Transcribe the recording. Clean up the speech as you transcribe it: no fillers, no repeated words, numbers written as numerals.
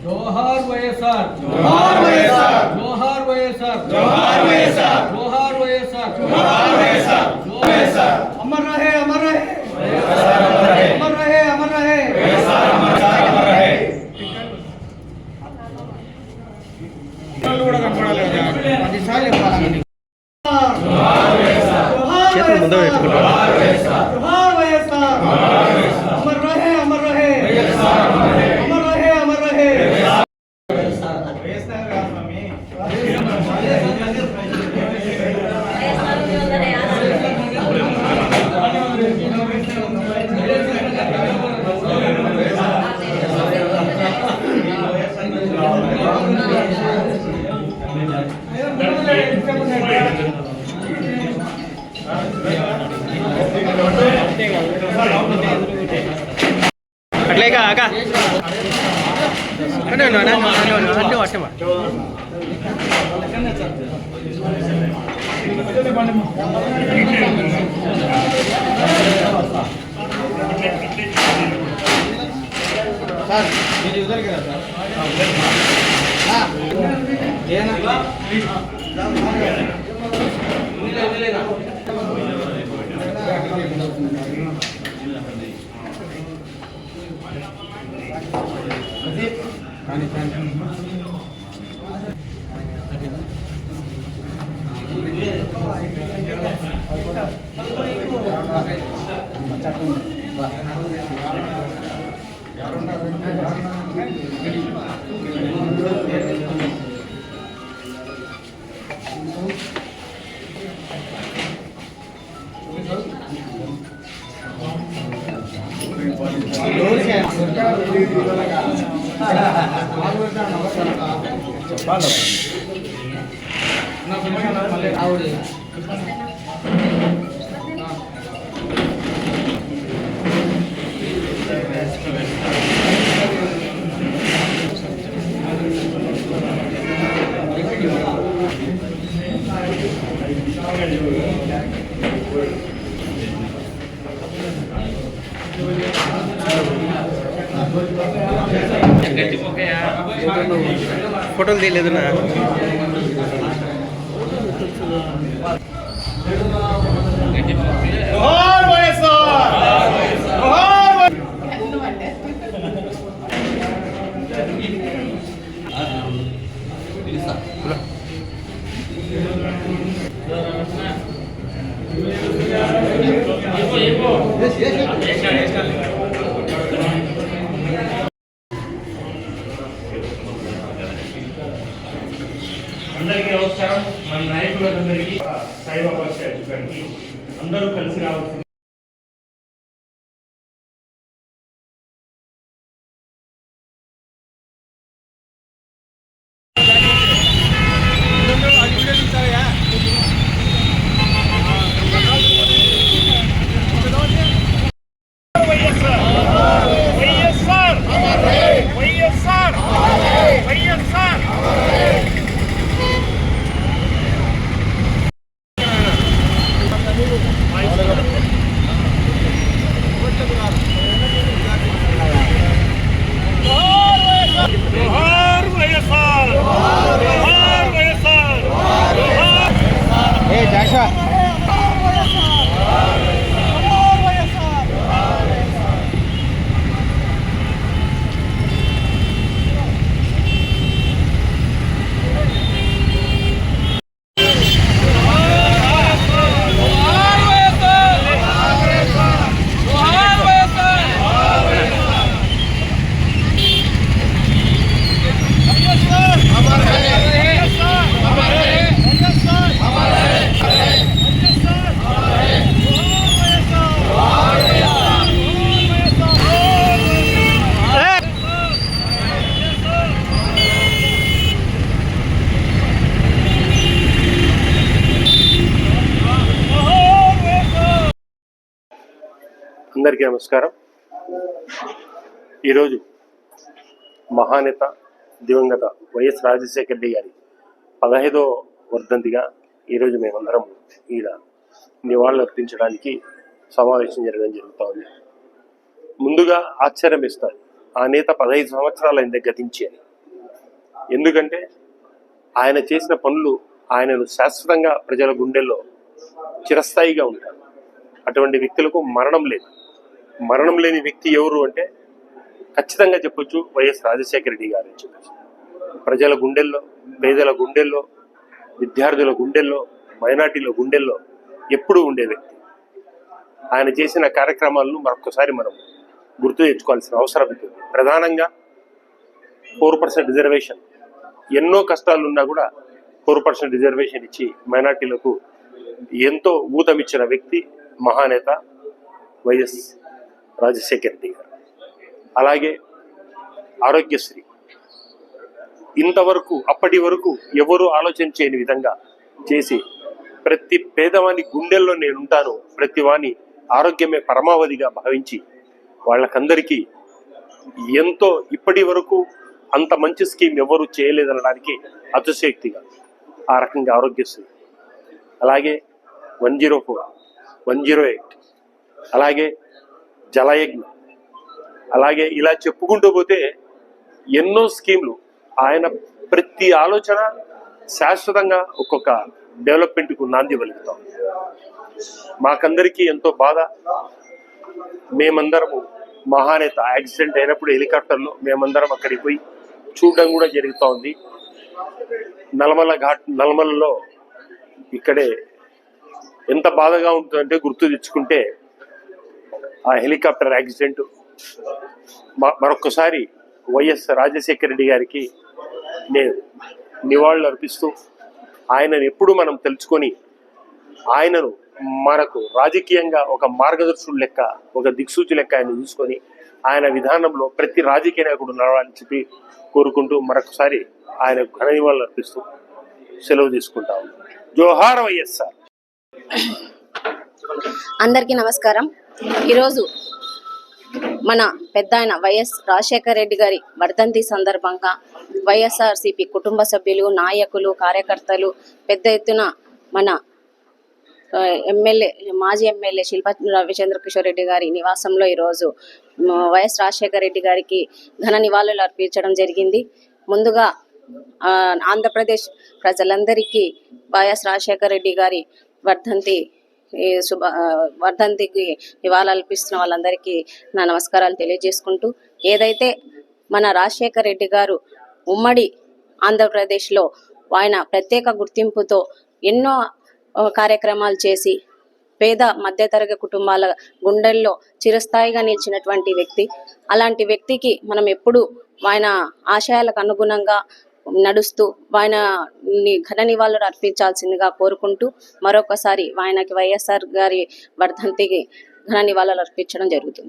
जोहार वैएसआर, जोहार वैएसआर, जोहार वैएसआर, जोहार वैएसआर, जोहार वैएसआर, जोहार वैएसआर, वैएसआर। अमर रहे, अमर रहे, अमर रहे, अमर रहे, वैएसआर अमर रहे। చేతులు ముందు పెట్టుకుంటారు. जोहार वैएसआर, अमर रहे, अमर रहे, अमर रहे, अमर रहे। అట్లేగా అక్క అంటే అంటే వర్షమా ఫోటోలు తీయలేదు నా అందరికీ నమస్కారం. మన నాయకులందరికీ సాయిబాబా గారికి అందరూ కలిసి రావాల్సింది. అందరికీ నమస్కారం. ఈరోజు మహానేత దివంగత వైఎస్ రాజశేఖర రెడ్డి గారి 15వ వర్ధంతిగా ఈరోజు మేమందరం ఈడ నివాళులు అర్పించడానికి సమావేశం జరగడం జరుగుతూ ఉంది. ముందుగా ఆశ్చర్యం ఇస్తారు, ఆ నేత 15 సంవత్సరాలు ఆయన గతించి అని. ఎందుకంటే ఆయన చేసిన పనులు ఆయనను శాశ్వతంగా ప్రజల గుండెల్లో చిరస్థాయిగా ఉంటారు. అటువంటి వ్యక్తులకు మరణం లేదు. మరణం లేని వ్యక్తి ఎవరు అంటే ఖచ్చితంగా చెప్పొచ్చు వైఎస్ రాజశేఖర రెడ్డి గారు అని చెప్పచ్చు. ప్రజల గుండెల్లో, పేదల గుండెల్లో, విద్యార్థుల గుండెల్లో, మైనార్టీల గుండెల్లో ఎప్పుడూ ఉండే వ్యక్తి. ఆయన చేసిన కార్యక్రమాలను మరొకసారి మనం గుర్తు తెచ్చుకోవాల్సిన అవసరం ఉంటుంది. ప్రధానంగా 4% రిజర్వేషన్, ఎన్నో కష్టాలు ఉన్నా కూడా 4% రిజర్వేషన్ ఇచ్చి మైనార్టీలకు ఎంతో ఊతమిచ్చిన వ్యక్తి మహానేత వైఎస్ రాజశేఖర రెడ్డి గారు. అలాగే ఆరోగ్యశ్రీ ఇంతవరకు అప్పటి వరకు ఎవరు ఆలోచన చేయని విధంగా చేసి ప్రతి పేదవాని గుండెల్లో నేనుంటాను, ప్రతి వాని ఆరోగ్యమే పరమావధిగా భావించి వాళ్ళకందరికీ ఎంతో ఇప్పటి వరకు అంత మంచి స్కీమ్ ఎవరు చేయలేదనడానికి అతిశయోక్తిగా ఆ రకంగా ఆరోగ్యశ్రీ, అలాగే 104, 108, అలాగే జలయజ్ఞ, అలాగే ఇలా చెప్పుకుంటూ పోతే ఎన్నో స్కీమ్లు. ఆయన ప్రతి ఆలోచన శాశ్వతంగా ఒక్కొక్క డెవలప్మెంట్కు నాంది పలుకుతాం. మాకందరికీ ఎంతో బాధ. మేమందరము మహానేత యాక్సిడెంట్ అయినప్పుడు హెలికాప్టర్లో మేమందరం అక్కడికి పోయి చూడడం కూడా జరుగుతూ ఉంది. నల్మలలో ఇక్కడే ఎంత బాధగా ఉంటుందంటే గుర్తు తెచ్చుకుంటే ఆ హెలికాప్టర్ యాక్సిడెంట్. మరొక్కసారి వైఎస్ రాజశేఖర రెడ్డి గారికి నేను నివాళులు అర్పిస్తూ ఆయనను ఎప్పుడు మనం తెలుసుకొని ఆయనను మనకు రాజకీయంగా ఒక మార్గదర్శుడు లెక్క, ఒక దిక్సూచి లెక్క ఆయన చూసుకొని ఆయన విధానంలో ప్రతి రాజకీయ నాయకుడు నడవాలని చెప్పి కోరుకుంటూ మరొకసారి ఆయన ఘన నివాళులు అర్పిస్తూ సెలవు తీసుకుంటాము. జోహార్ వైఎస్ఆర్. అందరికీ నమస్కారం. ఈరోజు మన పెద్ద ఆయన వైఎస్ రాజశేఖర రెడ్డి గారి వర్ధంతి సందర్భంగా వైఎస్ఆర్సీపీ కుటుంబ సభ్యులు, నాయకులు, కార్యకర్తలు పెద్ద ఎత్తున మన మాజీ ఎమ్మెల్యే శిల్పా రవిచంద్ర కిషోర్ రెడ్డి గారి నివాసంలో ఈరోజు వైఎస్ రాజశేఖర రెడ్డి గారికి ఘన నివాళులు అర్పించడం జరిగింది. ముందుగా ఆంధ్రప్రదేశ్ ప్రజలందరికీ వైఎస్ రాజశేఖర రెడ్డి గారి వర్ధంతికి నివాళులు అర్పిస్తున్న వాళ్ళందరికీ నా నమస్కారాలు తెలియజేసుకుంటూ, ఏదైతే మన రాజశేఖర రెడ్డి గారు ఉమ్మడి ఆంధ్రప్రదేశ్లో ఆయన ప్రత్యేక గుర్తింపుతో ఎన్నో కార్యక్రమాలు చేసి పేద మధ్యతరగతి కుటుంబాల గుండెల్లో చిరస్థాయిగా నిలిచినటువంటి వ్యక్తి. అలాంటి వ్యక్తికి మనం ఎప్పుడు ఆయన ఆశయాలకు అనుగుణంగా నడుస్తూ ఆయన ఘన నివాళులు అర్పించాల్సిందిగా కోరుకుంటూ మరొకసారి ఆయనకి వైఎస్ఆర్ గారి వర్ధంతికి ఘన నివాళులు అర్పించడం జరుగుతుంది.